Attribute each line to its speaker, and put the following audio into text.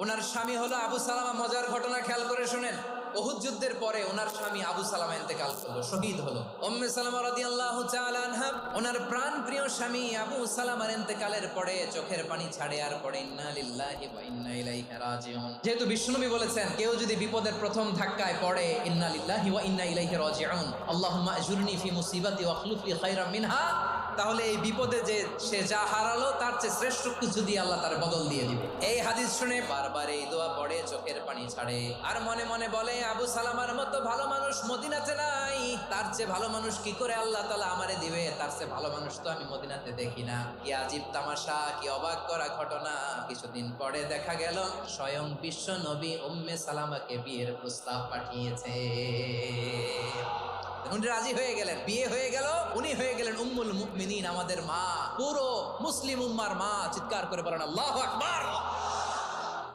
Speaker 1: ওনার স্বামী হলো আবু সালামা। মজার ঘটনা খেয়াল করে শুনেন। উহুদ যুদ্ধের পরে ওনার স্বামী আবু সালামা ইন্তেকাল করলো, শহীদ হলো। উম্মে সালামা রাদিয়াল্লাহু তাআলা আনহা ওনার প্রাণ প্রিয় স্বামী আবু সালামার ইন্তেকালের পরে চোখের পানি ছাড়ে আর পড়ে ইন্না লিল্লাহি ওয়া ইন্না ইলাইহি রাজিউন। যেহেতু বিশ্বনবী বলেছেন কেউ যদি বিপদের প্রথম ধাক্কায় পড়ে ইন্না লিল্লাহি ওয়া ইন্না ইলাইহি রাজিউন, আল্লাহুম্মা আজুরনি ফি মুসিবাতি ওয়া আখলুফ লি খায়রাম মিনহা, তাহলে এই বিপদে যে সে যা হারালো তার চেয়ে শ্রেষ্ঠ কিছু দিয়ে আল্লাহ তার বদল দিয়ে দিবে। এই হাদিস শুনে বারবার এই দোয়া পড়ে, চোখের পানি ছাড়ে আর মনে মনে বলে আবু সালামার মতো ভালো মানুষ মদিনাতে নাই, তার চেয়ে ভালো মানুষ কি করে আল্লাহ তাআলা আমারে দিবে, তার চেয়ে ভালো মানুষ তো আমি মদিনাতে দেখি না। কি আজীব তামাশা, কি অবাক করা ঘটনা। কিছুদিন পরে দেখা গেল স্বয়ং বিশ্ব নবী উম্মে সালামাকে বিয়ের প্রস্তাব পাঠিয়েছে। উনি রাজি হয়ে গেলেন, বিয়ে হয়ে গেল, উনি হয়ে গেলেন উম্মুল মুমিনিন, আমাদের মা, পুরো মুসলিম উম্মার মা। চিৎকার করে বলেন আল্লাহু আকবার।